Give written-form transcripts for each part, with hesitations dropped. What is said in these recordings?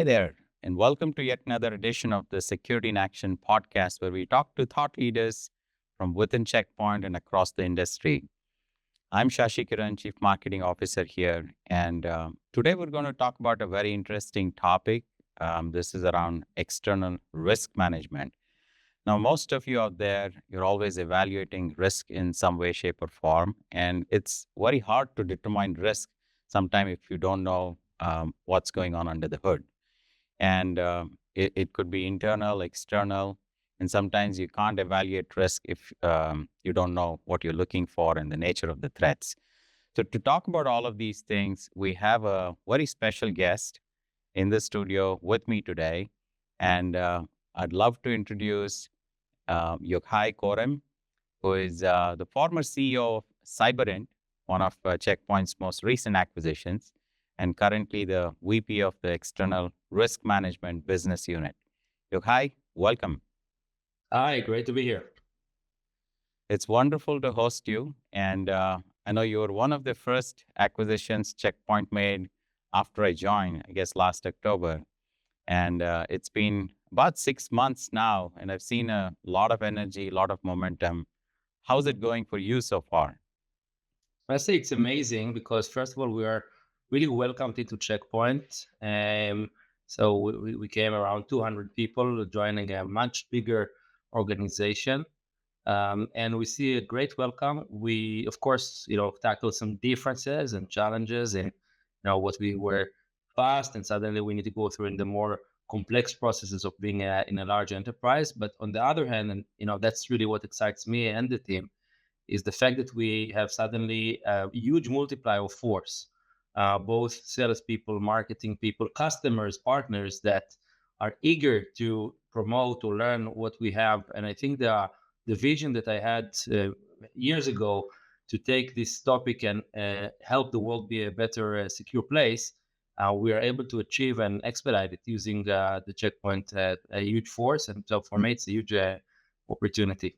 Hi there, and welcome to yet another edition of the Security in Action podcast, where we talk to thought leaders from within Checkpoint and across the industry. I'm Shashi Kiran, Chief Marketing Officer here, and today we're going to talk about a very interesting topic. This is around external risk management. Now, most of you out there, you're always evaluating risk in some way, shape, or form, and it's very hard to determine risk sometimes if you don't know what's going on under the hood. And it could be internal, external, and sometimes you can't evaluate risk if you don't know what you're looking for and the nature of the threats. So to talk about all of these things, we have a very special guest in the studio with me today. And I'd love to introduce Yochai Corem, who is the former CEO of CyberInt, one of Checkpoint's most recent acquisitions, and currently the VP of the External Risk Management Business Unit. Yochai, welcome. Hi, great to be here. It's wonderful to host you. And I know you were one of the first acquisitions Checkpoint made after I joined, I guess last October. And it's been about 6 months now, and I've seen a lot of energy, a lot of momentum. How's it going for you so far? I say it's amazing because first of all, we are really welcomed into Checkpoint. So we came around 200 people joining a much bigger organization. And we see a great welcome. We, of course, tackle some differences and challenges and, what we were fast and suddenly we need to go through in the more complex processes of being in a large enterprise. But on the other hand, and, that's really what excites me and the team is the fact that we have suddenly a huge multiplier of force, both salespeople, marketing people, customers, partners that are eager to promote or learn what we have. And I think the vision that I had years ago to take this topic and help the world be a better, secure place, we are able to achieve and expedite it using the Checkpoint, a huge force. And so for me, it's a huge opportunity.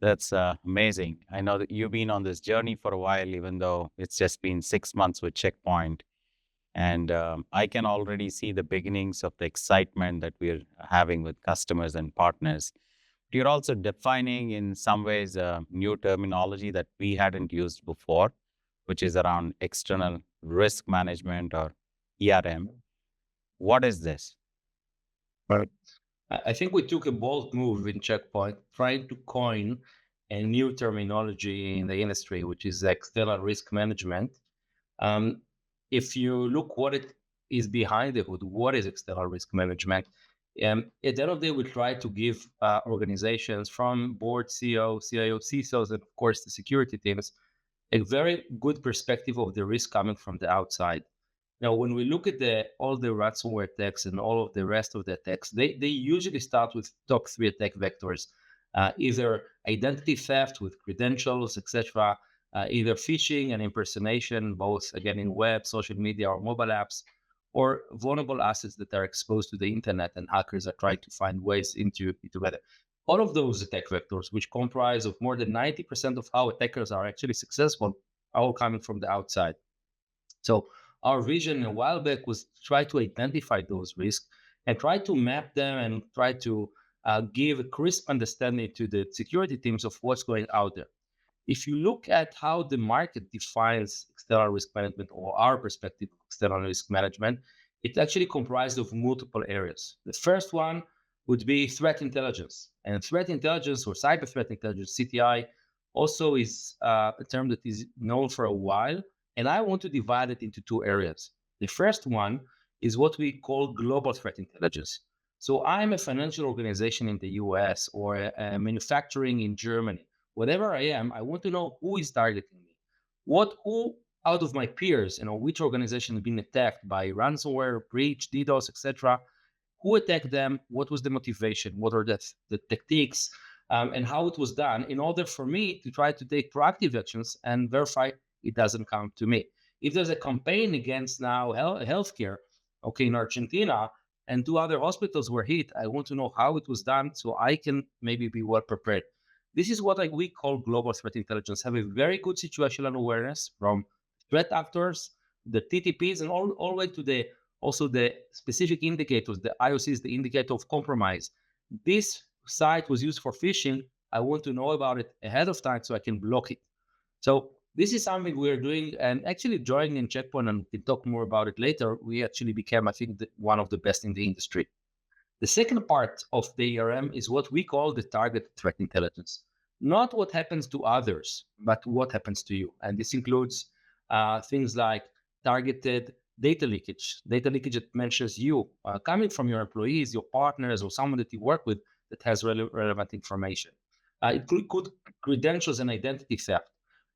That's amazing. I know that you've been on this journey for a while, even though it's just been 6 months with Checkpoint. And I can already see the beginnings of the excitement that we're having with customers and partners. You're also defining, in some ways, a new terminology that we hadn't used before, which is around external risk management or ERM. What is this? Right. I think we took a bold move in Checkpoint, trying to coin a new terminology in the industry, which is external risk management. Um, if you look what it is behind the hood, what is external risk management? At the end of the day, we try to give organizations from board, CEO, CIO, CISOs, and of course the security teams a very good perspective of the risk coming from the outside. Now, when we look at all the ransomware attacks and all of the rest of the attacks, they usually start with top three attack vectors, either identity theft with credentials, etc., either phishing and impersonation, both again in web, social media, or mobile apps, or vulnerable assets that are exposed to the internet and hackers are trying to find ways into better. All of those attack vectors, which comprise of more than 90% of how attackers are actually successful, are all coming from the outside. So our vision a while back was to try to identify those risks and try to map them and try to give a crisp understanding to the security teams of what's going out there. If you look at how the market defines external risk management or our perspective of external risk management, it's actually comprised of multiple areas. The first one would be threat intelligence. And threat intelligence or cyber threat intelligence, CTI, also is a term that is known for a while. And I want to divide it into two areas. The first one is what we call global threat intelligence. So I'm a financial organization in the US or manufacturing in Germany. Whatever I am, I want to know who is targeting me. Who out of my peers, which organization has been attacked by ransomware, breach, DDoS, etc. Who attacked them? What was the motivation? What are the techniques? And how it was done in order for me to try to take proactive actions and verify it doesn't come to me. If there's a campaign against now healthcare, okay, in Argentina, and two other hospitals were hit, I want to know how it was done so I can maybe be well prepared. This is what we call global threat intelligence. Have a very good situational awareness from threat actors, the TTPs, and all the way to the also the specific indicators, the IOCs, the indicator of compromise. This site was used for phishing. I want to know about it ahead of time so I can block it. So this is something we're doing, and actually joining in Checkpoint, and we'll talk more about it later. We actually became, I think, one of the best in the industry. The second part of the ERM is what we call the target threat intelligence. Not what happens to others, but what happens to you. And this includes things like targeted data leakage. Data leakage that mentions you coming from your employees, your partners, or someone that you work with that has relevant information. It could credentials and identity theft.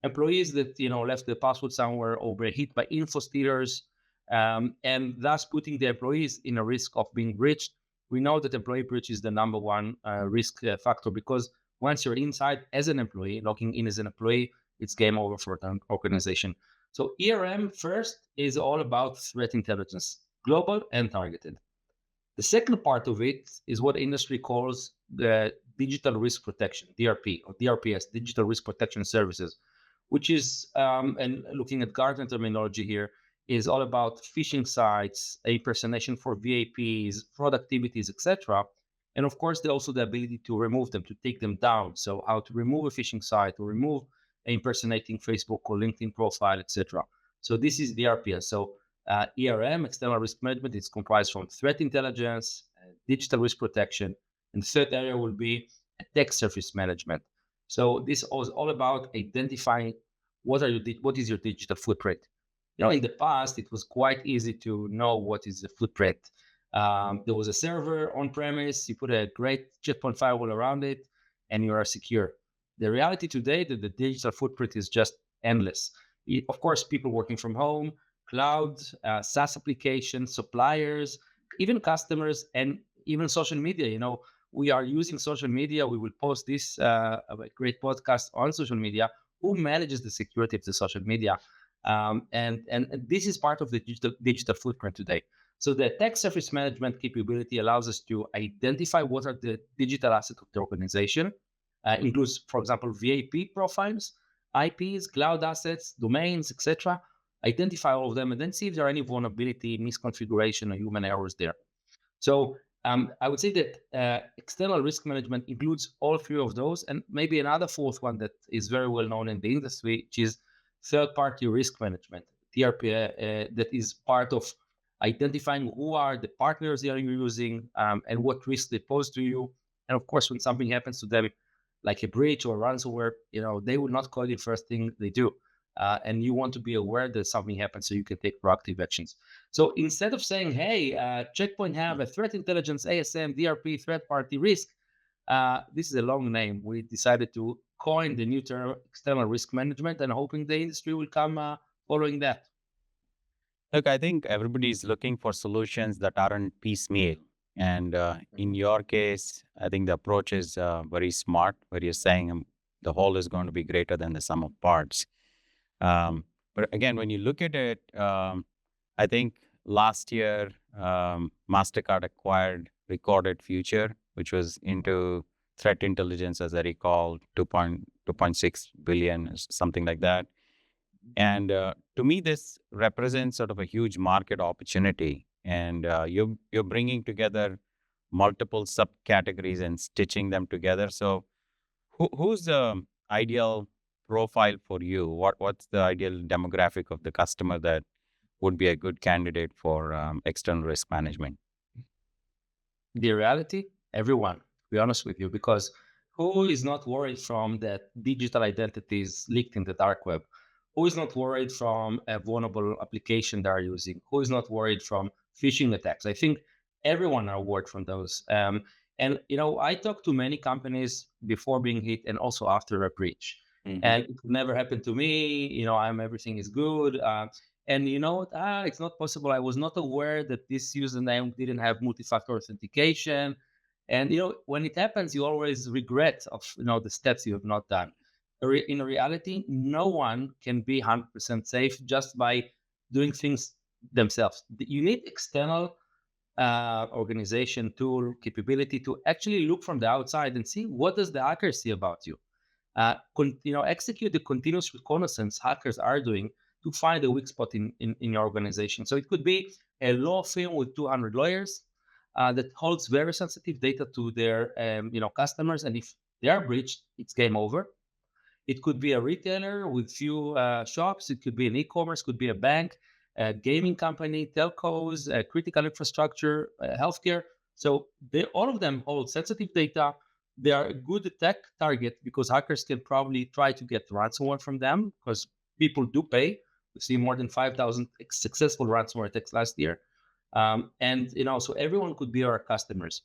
Employees that left the password somewhere or were hit by info stealers, and thus putting the employees in a risk of being breached. We know that employee breach is the number one risk factor, because once you're inside as an employee, logging in as an employee, it's game over for an organization. So ERM first is all about threat intelligence, global and targeted. The second part of it is what industry calls the digital risk protection, DRP or DRPS, digital risk protection services, which is, and looking at Gartner terminology here, is all about phishing sites, impersonation for VAPs, fraud activities, etc. And of course, also the ability to remove them, to take them down. So how to remove a phishing site, or remove an impersonating Facebook or LinkedIn profile, etc. So this is DRPS. So ERM, external risk management, is comprised from threat intelligence, digital risk protection, and the third area will be attack surface management. So this is all about identifying what is your digital footprint. In the past, it was quite easy to know what is the footprint. There was a server on premise, you put a great checkpoint firewall around it, and you are secure. The reality today that the digital footprint is just endless. Of course, people working from home, cloud, SaaS applications, suppliers, even customers, and even social media. We are using social media. We will post this great podcast on social media. Who manages the security of the social media? And this is part of the digital footprint today. So the attack surface management capability allows us to identify what are the digital assets of the organization. Includes, for example, VAP profiles, IPs, cloud assets, domains, etc. Identify all of them, and then see if there are any vulnerability, misconfiguration, or human errors there. So I would say that external risk management includes all three of those, and maybe another fourth one that is very well known in the industry, which is third-party risk management, TRP, that is part of identifying who are the partners that you're using, and what risks they pose to you. And of course, when something happens to them, like a breach or ransomware, they will not call you first thing they do. And you want to be aware that something happens so you can take proactive actions. So instead of saying, hey, Checkpoint have a threat intelligence, ASM, DRP, threat party risk, this is a long name. We decided to coin the new term external risk management, and hoping the industry will come following that. Look, I think everybody's looking for solutions that aren't piecemeal. And in your case, I think the approach is very smart, where you're saying the whole is going to be greater than the sum of parts. But again, when you look at it, I think last year, MasterCard acquired Recorded Future, which was into threat intelligence, as I recall, 2.6 billion, something like that. And to me, this represents sort of a huge market opportunity. And you're bringing together multiple subcategories and stitching them together. So who's the ideal profile for you? What's the ideal demographic of the customer that would be a good candidate for external risk management? The reality, everyone, to be honest with you, because who is not worried from that digital identities leaked in the dark web? Who is not worried from a vulnerable application they are using? Who is not worried from phishing attacks? I think everyone are worried from those. And I talked to many companies before being hit and also after a breach. And it never happened to me. Everything is good. And you know what? It's not possible. I was not aware that this username didn't have multi-factor authentication. And when it happens, you always regret of the steps you have not done. In reality, no one can be 100% safe just by doing things themselves. You need external organization tool capability to actually look from the outside and see what does the hacker see about you. Execute the continuous reconnaissance hackers are doing to find a weak spot in your organization. So it could be a law firm with 200 lawyers that holds very sensitive data to their customers, and if they are breached, it's game over. It could be a retailer with few shops. It could be an e-commerce, could be a bank, a gaming company, telcos, critical infrastructure, healthcare. So all of them hold sensitive data. They are a good attack target because hackers can probably try to get ransomware from them because people do pay. We see more than 5,000 successful ransomware attacks last year. And so everyone could be our customers.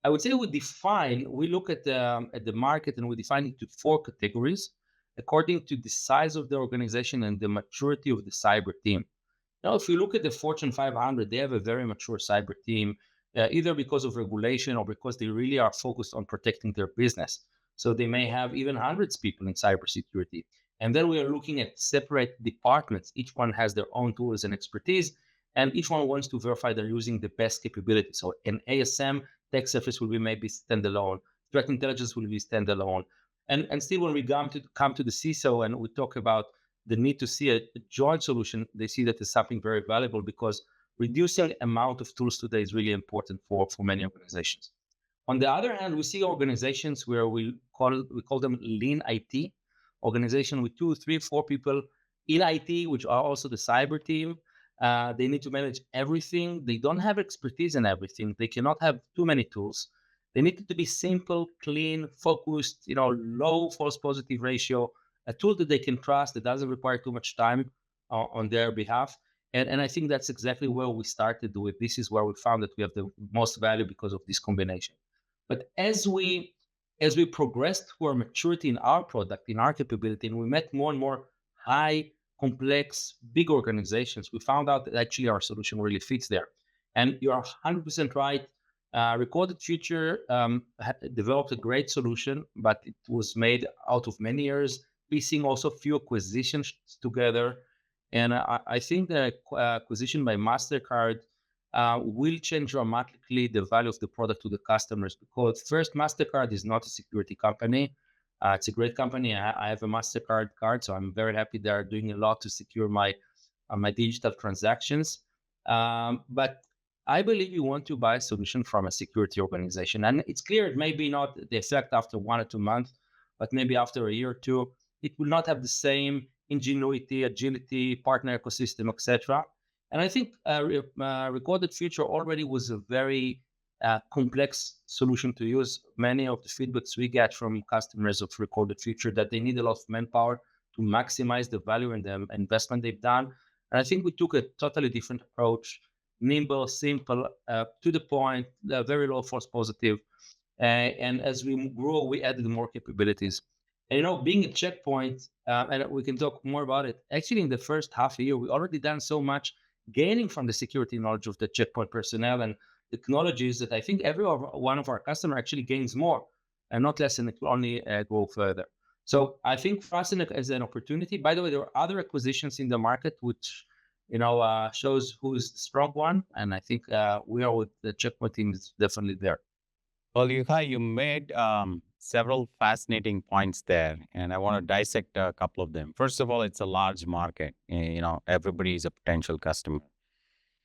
I would say we look at the market and we define it to four categories according to the size of the organization and the maturity of the cyber team. Now, if you look at the Fortune 500, they have a very mature cyber team, either because of regulation or because they really are focused on protecting their business. So they may have even hundreds of people in cybersecurity. And then we are looking at separate departments. Each one has their own tools and expertise, and each one wants to verify they're using the best capability. So an ASM tech surface will be maybe standalone. Threat intelligence will be standalone. And still, when we come to the CISO and we talk about the need to see a joint solution, they see that as something very valuable because reducing amount of tools today is really important for many organizations. On the other hand, we see organizations where we call them lean IT, organization with 2, 3, 4 people in IT, which are also the cyber team. They need to manage everything. They don't have expertise in everything. They cannot have too many tools. They need it to be simple, clean, focused, low false positive ratio, a tool that they can trust that doesn't require too much time on their behalf. And I think that's exactly where we started with. This is where we found that we have the most value because of this combination. But as we progressed to our maturity in our product, in our capability, and we met more and more high, complex, big organizations, we found out that actually our solution really fits there. And you are 100% right. Recorded Future developed a great solution, but it was made out of many years, piecing also few acquisitions together. And I think the acquisition by MasterCard will change dramatically the value of the product to the customers because first, MasterCard is not a security company. It's a great company. I have a MasterCard card, so I'm very happy they are doing a lot to secure my digital transactions. But I believe you want to buy a solution from a security organization. And it's clear it may be not the effect after 1 or 2 months, but maybe after a year or two, it will not have the same ingenuity, agility, partner ecosystem, etc. And I think Recorded Future already was a very complex solution to use. Many of the feedbacks we get from customers of Recorded Future that they need a lot of manpower to maximize the value and the investment they've done. And I think we took a totally different approach, nimble, simple, to the point, very low false positive. And as we grow, we added more capabilities. And being a checkpoint, and we can talk more about it. Actually, in the first half a year, we already done so much gaining from the security knowledge of the checkpoint personnel and technologies that I think every one of our customers actually gains more and not less, and it will only go further. So I think for us as an opportunity, by the way, there are other acquisitions in the market, which shows who's the strong one. And I think we are with the checkpoint team is definitely there. Well, Yochai, you made several fascinating points there, and I want to dissect a couple of them. First of all, it's a large market. Everybody is a potential customer.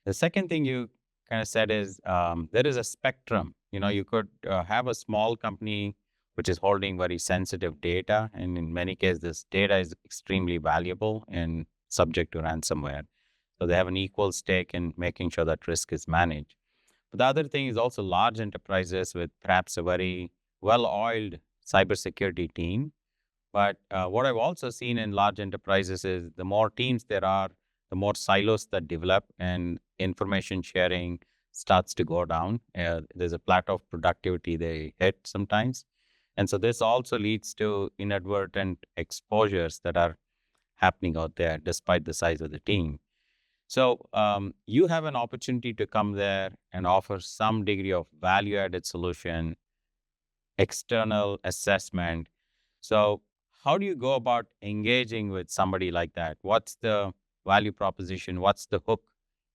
The second thing you kind of said is there is a spectrum. You could have a small company which is holding very sensitive data, and in many cases, this data is extremely valuable and subject to ransomware. So they have an equal stake in making sure that risk is managed. But the other thing is also large enterprises with perhaps a very well-oiled cybersecurity team. But what I've also seen in large enterprises is the more teams there are, the more silos that develop and information sharing starts to go down. There's a plateau of productivity they hit sometimes. And so this also leads to inadvertent exposures that are happening out there despite the size of the team. So you have an opportunity to come there and offer some degree of value-added solution, external assessment. So how do you go about engaging with somebody like that? What's the value proposition? What's the hook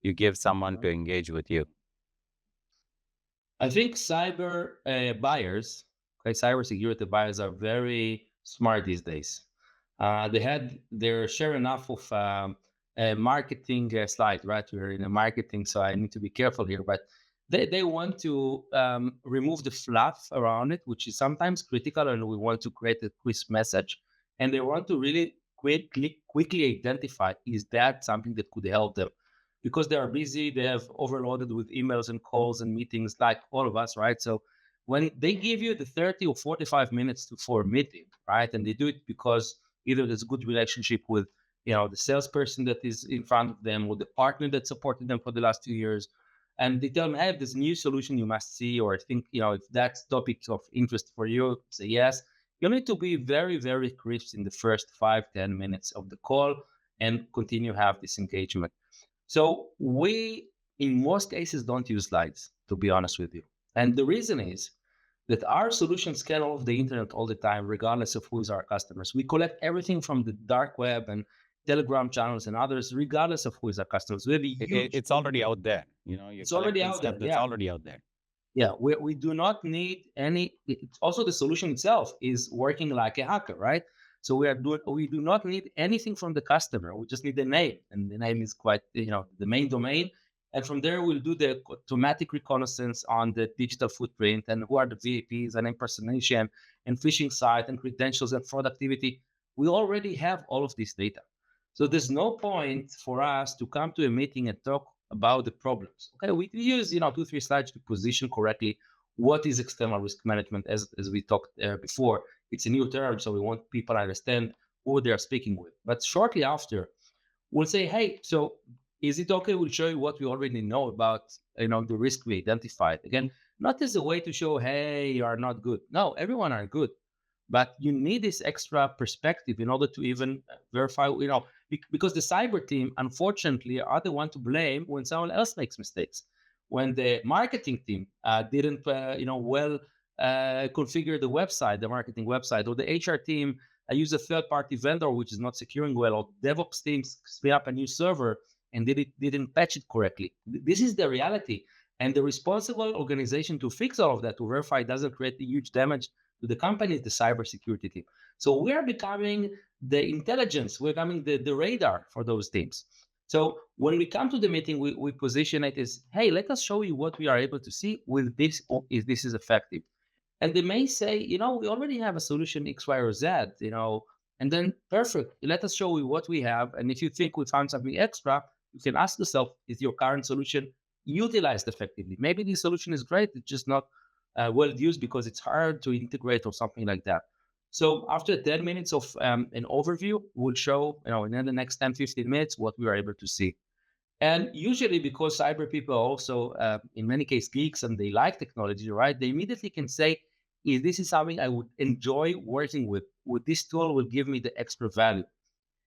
you give someone to engage with you? I think cybersecurity buyers are very smart these days. They're share enough of marketing slide, right? We're in a marketing, so I need to be careful here. But they want to remove the fluff around it, which is sometimes critical, and we want to create a crisp message. And they want to really quickly identify, is that something that could help them? Because they are busy, they have overloaded with emails and calls and meetings, like all of us, right? So when they give you the 30 or 45 minutes for a meeting, right, and they do it because either there's a good relationship with the salesperson that is in front of them, or the partner that supported them for the last 2 years, and they tell them, hey, there's a new solution you must see, or I think, if that's topic of interest for you, say yes. You need to be very, very crisp in the first 5-10 minutes of the call and continue have this engagement. So we, in most cases, don't use slides, to be honest with you. And the reason is that our solutions scan all of the internet all the time, regardless of who is our customers. We collect everything from the dark web and Telegram channels and others, regardless of who is our customers. We have a huge. It's already out there. You're It's already collecting out there. stuff that's Yeah. already out there. Yeah, we do not need any. It's also, the solution itself is working like a hacker, right? So we do not need anything from the customer. We just need the name, and the name is quite the main domain. And from there, we'll do the automatic reconnaissance on the digital footprint and who are the VIPs and impersonation and phishing site and credentials and fraud activity. We already have all of this data. So there's no point for us to come to a meeting and talk about the problems. Okay, we use 2-3 slides to position correctly what is external risk management. As we talked before, it's a new term, so we want people to understand who they are speaking with. But shortly after, we'll say, hey, so is it okay? We'll show you what we already know about the risk we identified. Again, not as a way to show, hey, you are not good. No, everyone are good, but you need this extra perspective in order to even verify, because the cyber team, unfortunately, are the one to blame when someone else makes mistakes. When the marketing team didn't, well configure the website, the marketing website, or the HR team use a third-party vendor which is not securing well, or DevOps teams spin up a new server and didn't patch it correctly. This is the reality. And the responsible organization to fix all of that, to verify it doesn't create a huge damage to the company, is the cybersecurity team. So we are becoming the intelligence, we're becoming the radar for those teams. So when we come to the meeting, we position it as, hey, let us show you what we are able to see with this, if this is effective. And they may say, we already have a solution X, Y, or Z, and then perfect. Let us show you what we have. And if you think we found something extra, you can ask yourself, is your current solution utilized effectively? Maybe the solution is great, it's just not well used because it's hard to integrate or something like that. So after 10 minutes of an overview, we'll show, in the next 10-15 minutes, what we were able to see. And usually, because cyber people are also, in many cases, geeks and they like technology, right? They immediately can say, if this is something I would enjoy working with this tool will give me the extra value.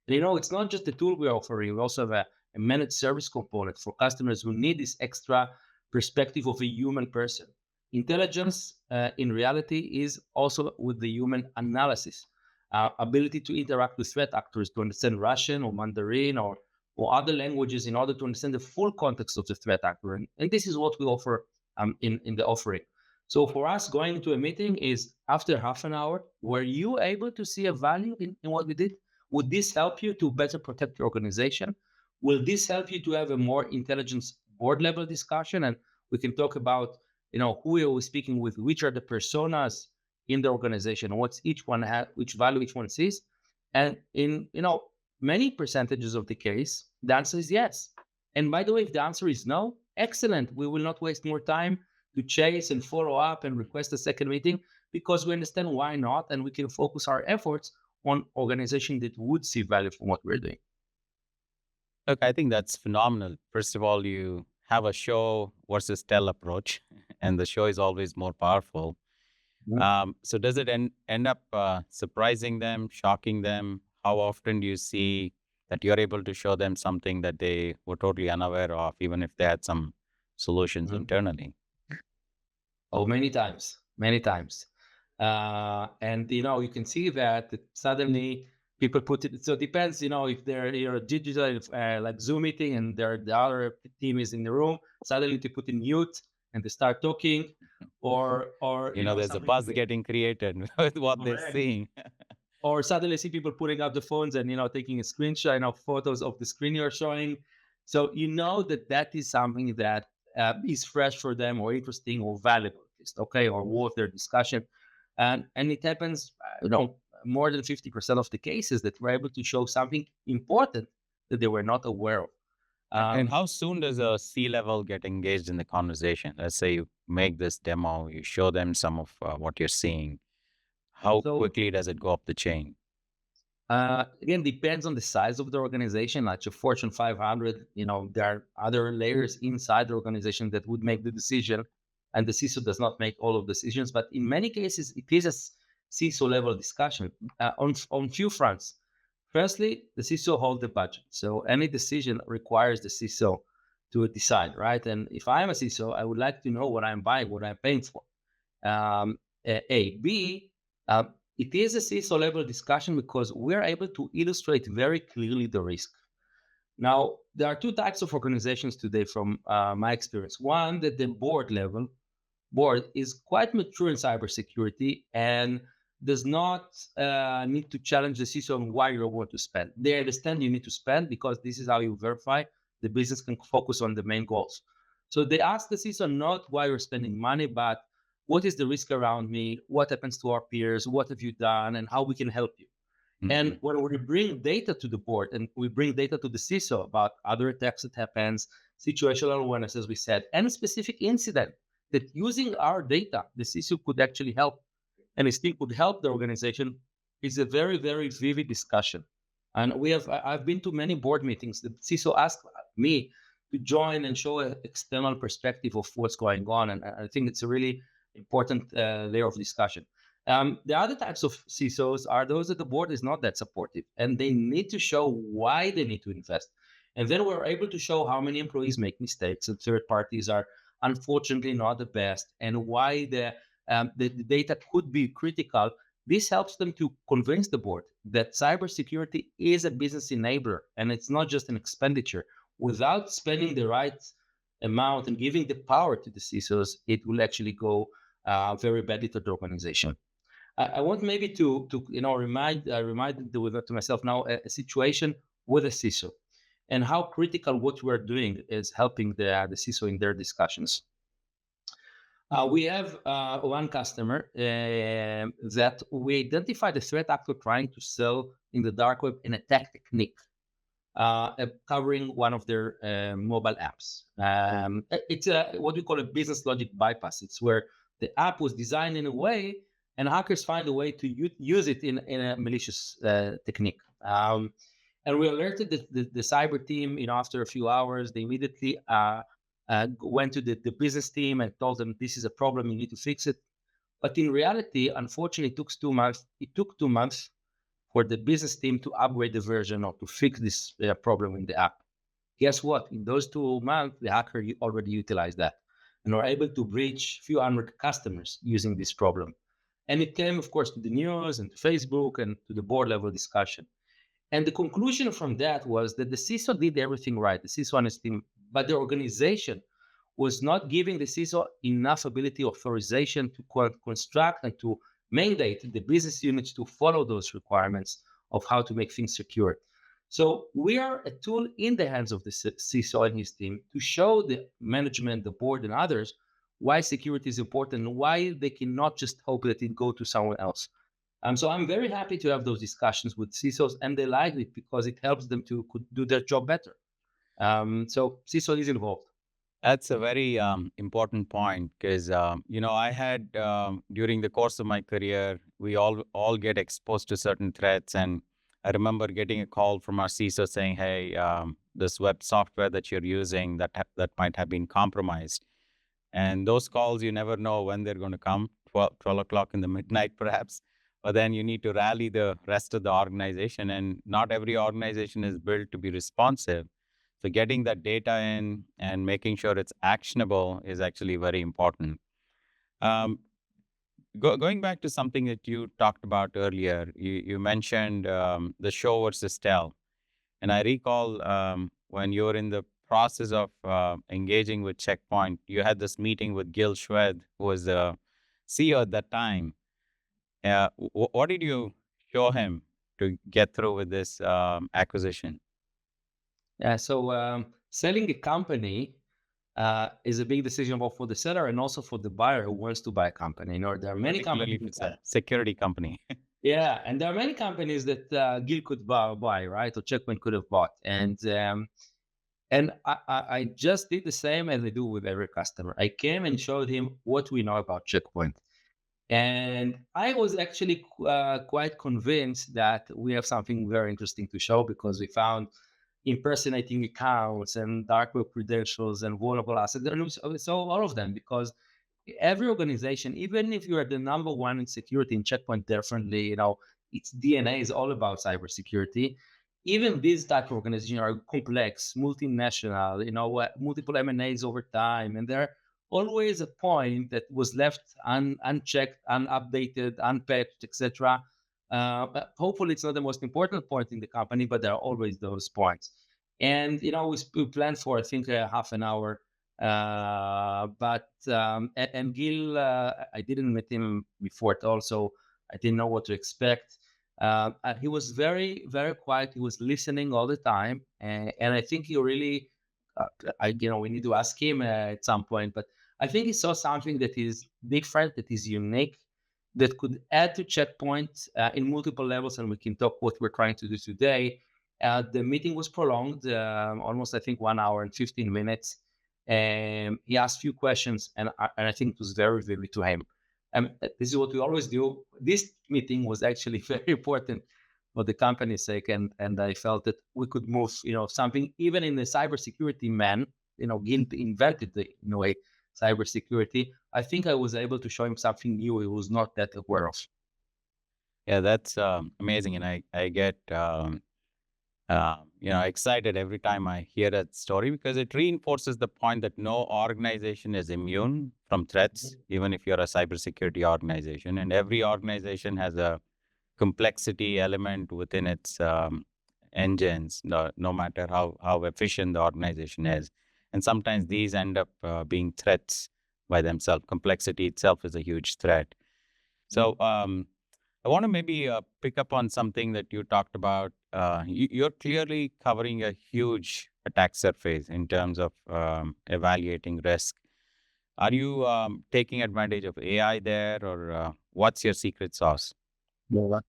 And it's not just the tool we're offering. We also have a managed service component for customers who need this extra perspective of a human person. Intelligence, in reality, is also with the human analysis, ability to interact with threat actors to understand Russian or Mandarin or other languages in order to understand the full context of the threat actor. And this is what we offer in the offering. So for us, going to a meeting is after half an hour, were you able to see a value in what we did? Would this help you to better protect your organization? Will this help you to have a more intelligence board level discussion? And we can talk about, who are we speaking with, which are the personas in the organization, what's each one have, which value each one sees. And in, many percentages of the case, the answer is yes. And by the way, if the answer is no, excellent. We will not waste more time to chase and follow up and request a second meeting, because we understand why not, and we can focus our efforts on organization that would see value from what we're doing. Look, I think that's phenomenal. First of all, you have a show versus tell approach, and the show is always more powerful. So does it end up surprising them, shocking them? How often do you see that you're able to show them something that they were totally unaware of, even if they had some solutions internally? Oh, many times, many times. And, you can see that suddenly people put it. So it depends, if you're digital, like Zoom meeting, and the other team is in the room, suddenly they put in mute and they start talking, or There's a buzz getting created with what they're seeing. or suddenly I see people putting out the phones and taking a screenshot of photos of the screen you're showing. So that is something that is fresh for them or interesting or valuable, at least, okay, or worth their discussion. And it happens, more than 50% of the cases that we're able to show something important that they were not aware of. And how soon does a C-level get engaged in the conversation? Let's say you make this demo, you show them some of what you're seeing. How So quickly does it go up the chain? again, depends on the size of the organization. Like a Fortune 500, there are other layers inside the organization that would make the decision, and the CISO does not make all of the decisions. But in many cases, it is a CISO level discussion on few fronts. Firstly, the CISO holds the budget, so any decision requires the CISO to decide, right? And if I am a CISO, I would like to know what I'm buying, what I'm paying for. B, it is a CISO level discussion because we're able to illustrate very clearly the risk. Now, there are two types of organizations today from my experience. One, that the board is quite mature in cybersecurity and does not need to challenge the CISO on why you want to spend. They understand you need to spend because this is how you verify the business can focus on the main goals. So they ask the CISO not why you're spending money, but what is the risk around me? What happens to our peers? What have you done? And how we can help you. And when we bring data to the board and we bring data to the CISO about other attacks that happens, situational awareness, as we said, and a specific incident that using our data, the CISO could actually help and his team could help the organization is a very, very vivid discussion. And I've been to many board meetings. The CISO asked me to join and show an external perspective of what's going on. And I think it's a really important layer of discussion. The other types of CISOs are those that the board is not that supportive and they need to show why they need to invest. And then we're able to show how many employees make mistakes and third parties are unfortunately not the best and why the data could be critical. This helps them to convince the board that cybersecurity is a business enabler and it's not just an expenditure. Without spending the right amount and giving the power to the CISOs, it will actually go very badly to the organization. I want maybe to remind to myself now a situation with a CISO and how critical what we're doing is helping the CISO in their discussions. We have one customer that we identified the threat actor trying to sell in the dark web an attack technique covering one of their mobile apps. It's what we call a business logic bypass. It's where the app was designed in a way and hackers find a way to use it in a malicious technique. And we alerted the cyber team, after a few hours. They immediately went to the business team and told them this is a problem, you need to fix it. But in reality, unfortunately, it took 2 months. It took 2 months for the business team to upgrade the version or to fix this problem in the app. Guess what? In those 2 months, the hacker already utilized that and were able to breach a few hundred customers using this problem. And it came, of course, to the news and to Facebook and to the board level discussion. And the conclusion from that was that the CISO did everything right, the CISO and his team, but the organization was not giving the CISO enough ability, authorization to construct and to mandate the business units to follow those requirements of how to make things secure. So we are a tool in the hands of the CISO and his team to show the management, the board, and others why security is important and why they cannot just hope that it go to someone else. So I'm very happy to have those discussions with CISOs, and they like it because it helps them to do their job better. So CISO is involved. That's a very important point because I had during the course of my career, we all get exposed to certain threats, and I remember getting a call from our CISO saying, "Hey, this web software that you're using that might have been compromised." And those calls, you never know when they're going to come, 12 o'clock in the midnight, perhaps. But then you need to rally the rest of the organization, and not every organization is built to be responsive. So getting that data in and making sure it's actionable is actually very important. Um, going back to something that you talked about earlier, you mentioned the show versus tell. And I recall when you were in the process of engaging with Checkpoint, you had this meeting with Gil Schwed, who was the CEO at that time. What did you show him to get through with this acquisition? Yeah, so selling a company is a big decision both for the seller and also for the buyer who wants to buy a company. You know, there are many Particularly companies. if it's a security company. Yeah, and there are many companies that Gil could buy, right? Or Checkpoint could have bought, and I just did the same as I do with every customer. I came and showed him what we know about Checkpoint. And I was actually quite convinced that we have something very interesting to show because we found impersonating accounts and dark web credentials and vulnerable assets. And so all of them, because every organization, even if you are the number one in security in Checkpoint, differently, you know, its DNA is all about cybersecurity. Even these type of organizations are complex, multinational, you know, multiple M&As over time, and they're always a point that was left unchecked, unupdated, unpatched, etc. But hopefully, it's not the most important point in the company, but there are always those points. And you know, we planned for I think half an hour, and Gil, I didn't meet him before at all, so I didn't know what to expect. And he was very, very quiet. He was listening all the time, and I think he really, we need to ask him at some point. But I think he saw something that is different, that is unique, that could add to Checkpoint in multiple levels. And we can talk what we're trying to do today. The meeting was prolonged, almost I think 1 hour and 15 minutes. And he asked a few questions, and I think it was very vivid to him. And this is what we always do. This meeting was actually very important for the company's sake, and I felt that we could move, you know, something even in the cybersecurity man, you know, Gil invented the in a way cybersecurity. I think I was able to show him something new he was not that aware of. Yeah, that's amazing, and I get excited every time I hear that story because it reinforces the point that no organization is immune from threats, even if you're a cybersecurity organization, and every organization has a complexity element within its engines, no matter how efficient the organization is. And sometimes these end up being threats by themselves. Complexity itself is a huge threat. So I want to maybe pick up on something that you talked about. You're clearly covering a huge attack surface in terms of evaluating risk. Are you taking advantage of AI there, or what's your secret sauce? Yeah.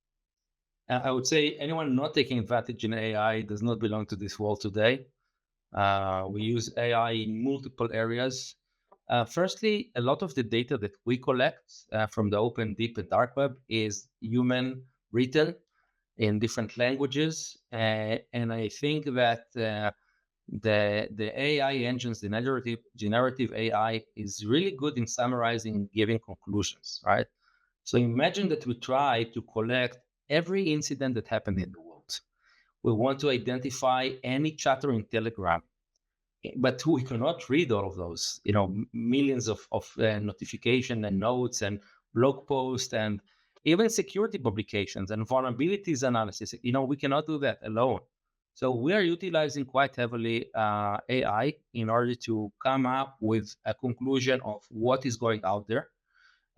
I would say anyone not taking advantage in AI does not belong to this world today. We use AI in multiple areas. Firstly, a lot of the data that we collect from the open, deep, and dark web is human written in different languages, and I think that the AI engines, the generative AI, is really good in summarizing and giving conclusions, right? So imagine that we try to collect every incident that happened in the world. We want to identify any chatter in Telegram, but we cannot read all of those, you know, millions of notification and notes and blog posts and even security publications and vulnerabilities analysis. You know, we cannot do that alone. So we are utilizing quite heavily AI in order to come up with a conclusion of what is going out there,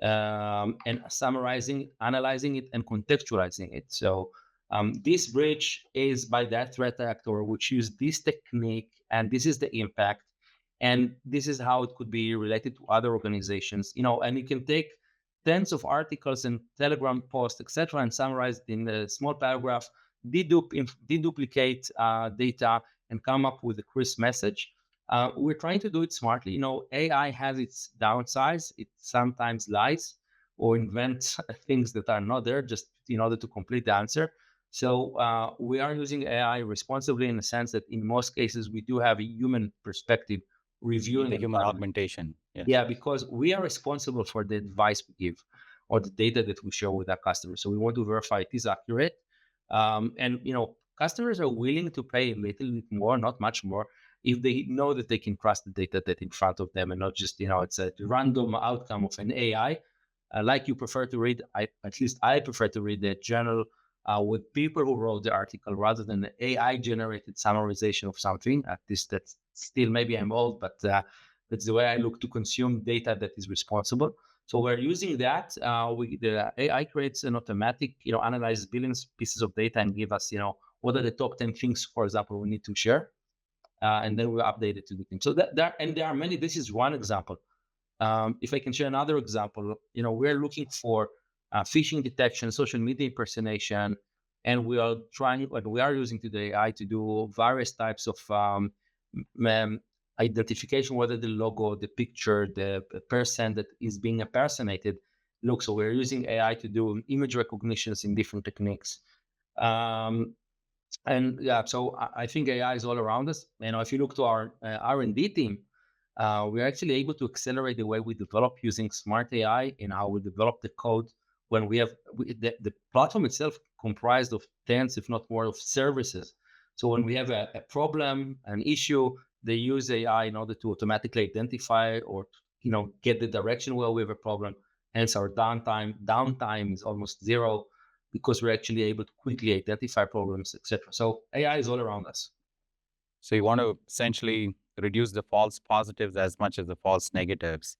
and summarizing, analyzing it, and contextualizing it. So this breach is by that threat actor, which use this technique, and this is the impact, and this is how it could be related to other organizations. You know, and you can take tens of articles and Telegram posts, etc., and summarize it in a small paragraph, deduplicate data, and come up with a crisp message. We're trying to do it smartly. You know, AI has its downsides. It sometimes lies or invents things that are not there just in order to complete the answer. So we are using AI responsibly in the sense that in most cases we do have a human perspective reviewing The the human environment. augmentation. Yes. Yeah, because we are responsible for the advice we give or the data that we share with our customers. So we want to verify it is accurate. And you know, customers are willing to pay a little bit more, not much more, if they know that they can trust the data that's in front of them and not just, you know, it's a random outcome of an AI. Like you prefer to read, at least I prefer to read the journal with people who wrote the article rather than the AI generated summarization of something. At least that's still, maybe I'm old, but that's the way I look to consume data that is responsible. So we're using that. The AI creates an automatic, analyzes billions pieces of data and give us, what are the top 10 things, for example, we need to share, and then we update it to the team. So there are many. This is one example. If I can share another example, we're looking for phishing detection, social media impersonation, and we are using today AI to do various types of identification, whether the logo, the picture, the person that is being impersonated. Look, so we're using AI to do image recognitions in different techniques. Um, and yeah, so I think AI is all around us. If you look to our R&D team, we're actually able to accelerate the way we develop using smart AI in how we develop the code. When the platform itself comprised of tens, if not more, of services. So when we have a problem, an issue, they use AI in order to automatically identify or get the direction where we have a problem. Hence, our downtime is almost zero because we're actually able to quickly identify problems, etc. So AI is all around us. So you want to essentially reduce the false positives as much as the false negatives.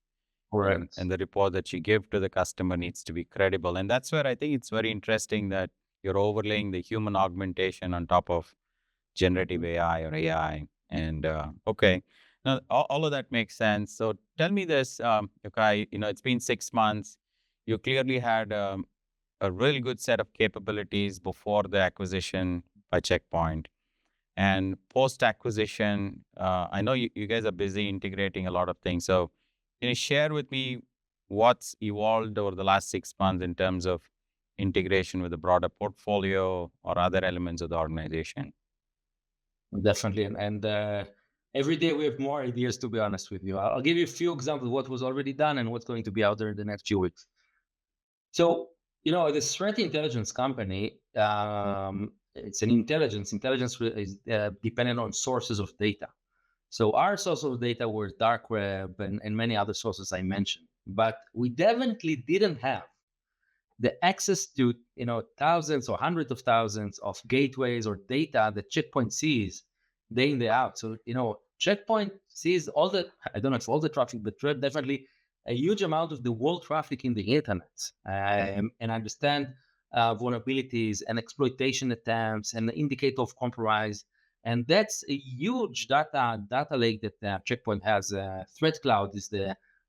Correct. And the report that you give to the customer needs to be credible. And that's where I think it's very interesting that you're overlaying the human augmentation on top of generative AI or AI. And okay, now all of that makes sense. So tell me this, Yochai, it's been 6 months. You clearly had a really good set of capabilities before the acquisition by Checkpoint. And post acquisition, I know you guys are busy integrating a lot of things. So, can you share with me what's evolved over the last 6 months in terms of integration with the broader portfolio or other elements of the organization? Definitely. And every day we have more ideas, to be honest with you. I'll give you a few examples of what was already done and what's going to be out there in the next few weeks. So, the threat intelligence company, it's an intelligence. Intelligence is dependent on sources of data. So our source of data were dark web and many other sources I mentioned. But we definitely didn't have the access to thousands or hundreds of thousands of gateways or data that Checkpoint sees day in day out. So Checkpoint sees all the, I don't know if all the traffic, but definitely a huge amount of the world traffic in the internet, and understand vulnerabilities and exploitation attempts and the indicator of compromise. And that's a huge data lake that Checkpoint has. Threat Cloud is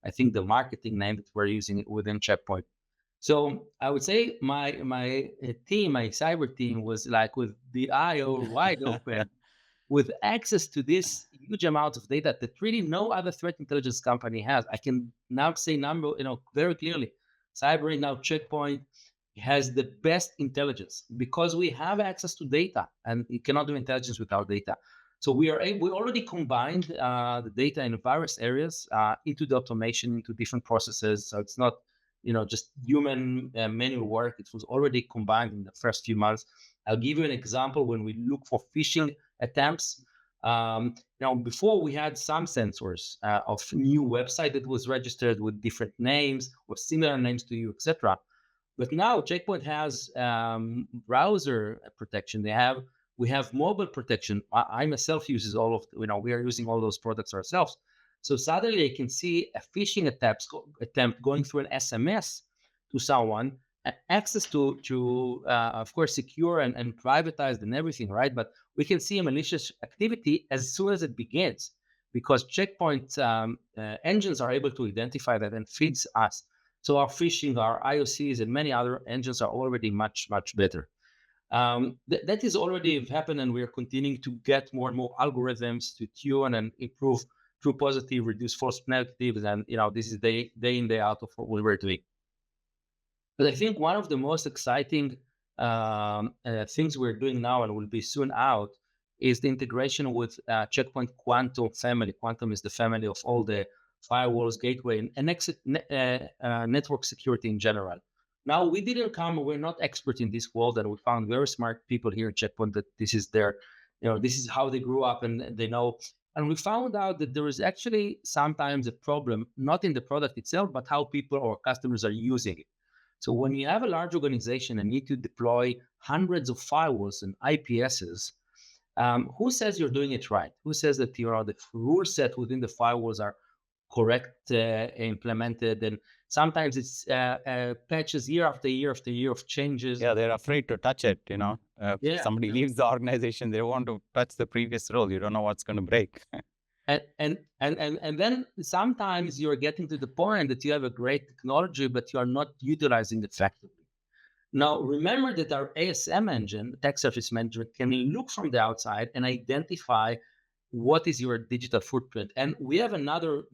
I think the marketing name that we're using within Checkpoint. So I would say my team, my cyber team, was like with the eye wide open, with access to this huge amount of data that really no other threat intelligence company has. I can now say very clearly, Cyber now Checkpoint has the best intelligence because we have access to data, and you cannot do intelligence without data. So we already combined the data in various areas into the automation, into different processes. So it's not just human manual work. It was already combined in the first few months. I'll give you an example. When we look for phishing attempts, before we had some sensors of new website that was registered with different names or similar names to you, etc. But now Checkpoint has browser protection. We have mobile protection. I myself uses all of we are using all those products ourselves. So suddenly I can see a phishing attempt going through an SMS to someone, access to of course secure and privatized and everything, right? But we can see a malicious activity as soon as it begins because Checkpoint engines are able to identify that and feeds us. So our phishing, our IOCs, and many other engines are already much, much better. That is already happened, and we are continuing to get more and more algorithms to tune and improve true positive, reduce false negatives, and this is day in day out of what we were doing. But I think one of the most exciting things we're doing now and will be soon out is the integration with Checkpoint Quantum family. Quantum is the family of all the firewalls, gateway, and network security in general. Now, we're not expert in this world, and we found very smart people here at Checkpoint that this is this is how they grew up and they know. And we found out that there is actually sometimes a problem, not in the product itself, but how people or customers are using it. So when you have a large organization and need to deploy hundreds of firewalls and IPSs, who says you're doing it right? Who says that the rule set within the firewalls are correct implemented, and sometimes it's patches year after year after year of changes. Yeah, they're afraid to touch it. If Yeah, somebody leaves the organization, they want to touch the previous role. You don't know what's going to break. and then sometimes you're getting to the point that you have a great technology, but you are not utilizing it effectively. Now, remember that our ASM engine, Tech Surface Management, can look from the outside and identify what is your digital footprint. And we have another,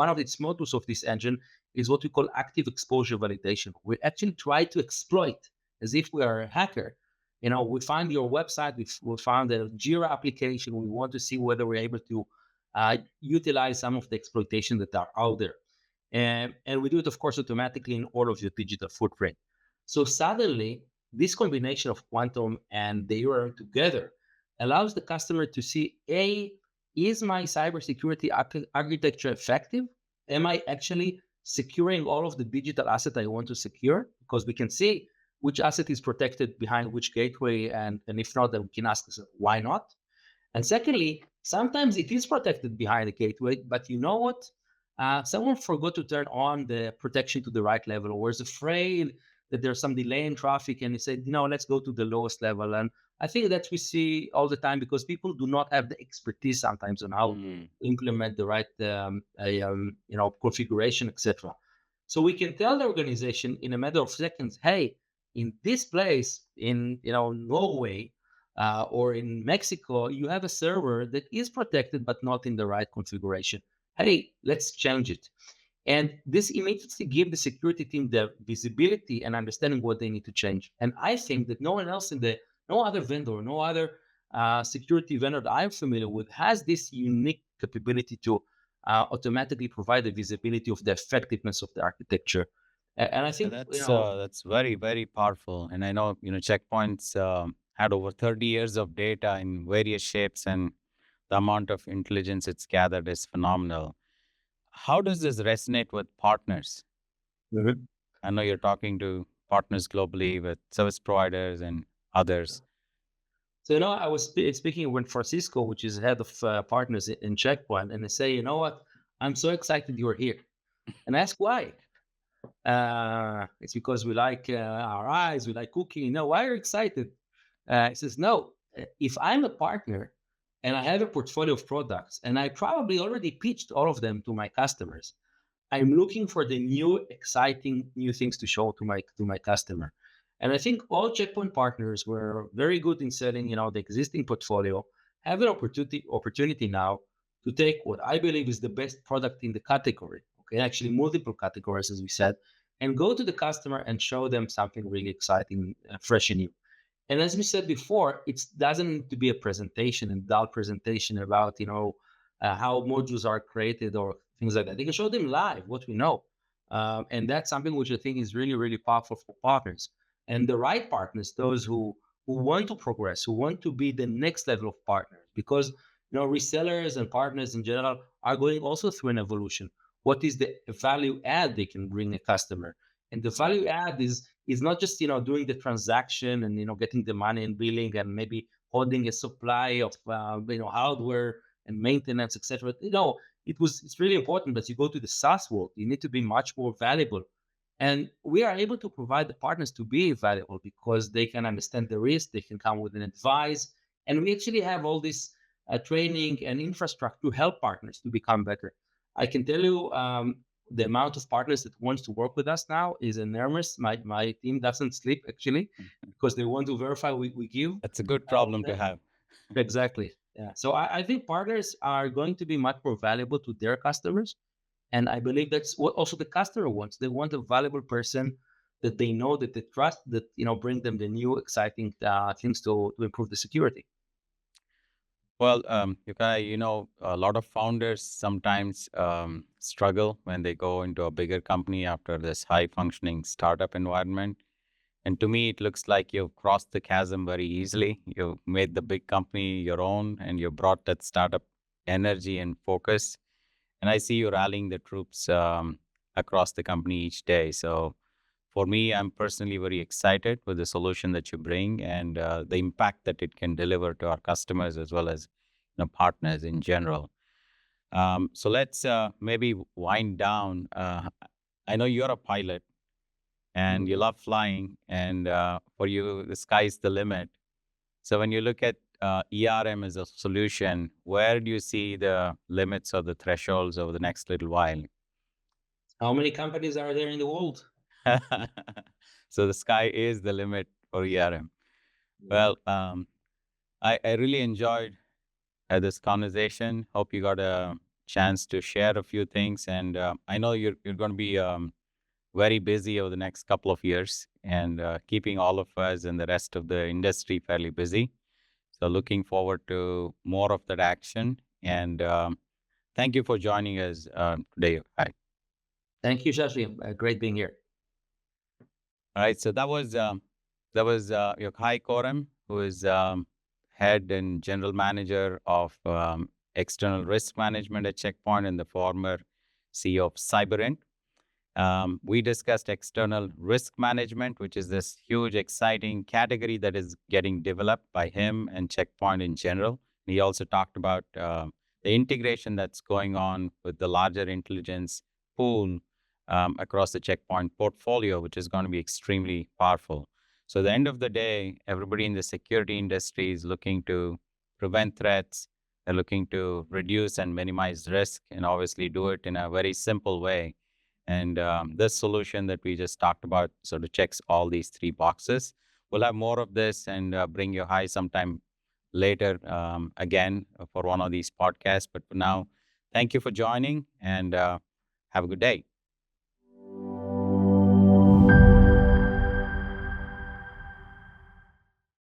one of its modules of this engine is what we call active exposure validation. We actually try to exploit as if we are a hacker. We find your website, we found a Jira application. We want to see whether we're able to utilize some of the exploitation that are out there. And we do it, of course, automatically in all of your digital footprint. So suddenly, this combination of quantum and the URL together allows the customer to see, A, is my cybersecurity architecture effective? Am I actually securing all of the digital asset I want to secure? Because we can see which asset is protected behind which gateway, and if not, then we can ask ourselves, why not? And secondly, sometimes it is protected behind the gateway, but you know what? Someone forgot to turn on the protection to the right level, or was afraid that there's some delay in traffic, and he said, let's go to the lowest level. And I think that we see all the time because people do not have the expertise sometimes on how Mm. to implement the right, configuration, etc. So we can tell the organization in a matter of seconds, hey, in this place in Norway or in Mexico, you have a server that is protected but not in the right configuration. Hey, let's change it. And this immediately gives the security team the visibility and understanding what they need to change. And I think that no one else no other vendor, no other security vendor that I'm familiar with has this unique capability to automatically provide the visibility of the effectiveness of the architecture. And I Yeah, think, that's very, very powerful. And I know, Checkpoints had over 30 years of data in various shapes, and the amount of intelligence it's gathered is phenomenal. How does this resonate with partners? Mhm. I know you're talking to partners globally with service providers and others. So, I was speaking with Francisco, which is head of partners in Checkpoint, and they say, you know what? I'm so excited you're here. And I ask why. It's because we like our eyes, we like cooking. No, why are you excited? He says, no, if I'm a partner and I have a portfolio of products and I probably already pitched all of them to my customers, I'm looking for the new, exciting new things to show to my customer. And I think all Checkpoint partners were very good in selling, the existing portfolio, have an opportunity now to take what I believe is the best product in the category, okay, actually multiple categories, as we said, and go to the customer and show them something really exciting, fresh and new. And as we said before, it doesn't need to be a presentation and dull presentation about how modules are created or things like that. They can show them live what we know, and that's something which I think is really really powerful for partners and the right partners, those who want to progress, who want to be the next level of partners, because resellers and partners in general are going also through an evolution. What is the value add they can bring a customer? And the value add is not just doing the transaction and getting the money and billing and maybe holding a supply of hardware and maintenance, etc. It's really important that you go to the SaaS world. You need to be much more valuable, and we are able to provide the partners to be valuable because they can understand the risk, they can come with an advice, and we actually have all this training and infrastructure to help partners to become better. I can tell you the amount of partners that wants to work with us now is enormous. My team doesn't sleep actually because they want to verify we give. That's a good Uh, problem to have. exactly. Yeah. So I think partners are going to be much more valuable to their customers. And I believe that's what also the customer wants. They want a valuable person that they know, that they trust, that bring them the new exciting things to improve the security. Well, Yochai, a lot of founders sometimes struggle when they go into a bigger company after this high functioning startup environment. And to me, it looks like you've crossed the chasm very easily. You made the big company your own, and you brought that startup energy and focus. And I see you rallying the troops across the company each day. So for me, I'm personally very excited with the solution that you bring and the impact that it can deliver to our customers as well as partners in general. So let's maybe wind down. I know you're a pilot and you love flying, and for you, the sky's the limit. So when you look at ERM as a solution, where do you see the limits or the thresholds over the next little while? How many companies are there in the world? So the sky is the limit for ERM. Well, I really enjoyed this conversation. Hope you got a chance to share a few things, and I know you're going to be very busy over the next couple of years, and keeping all of us and the rest of the industry fairly busy. So looking forward to more of that action. And thank you for joining us today. Thank you, Shashi. Great being here. All right. So that was Yochai Corem, who is head and general manager of external risk management at Checkpoint and the former CEO of CyberInt. We discussed external risk management, which is this huge, exciting category that is getting developed by him and Checkpoint in general. He also talked about the integration that's going on with the larger intelligence pool across the Checkpoint portfolio, which is going to be extremely powerful. So, at the end of the day, everybody in the security industry is looking to prevent threats. They're looking to reduce and minimize risk, and obviously do it in a very simple way. And this solution that we just talked about sort of checks all these three boxes. We'll have more of this and bring you high sometime later again for one of these podcasts. But for now, thank you for joining and have a good day.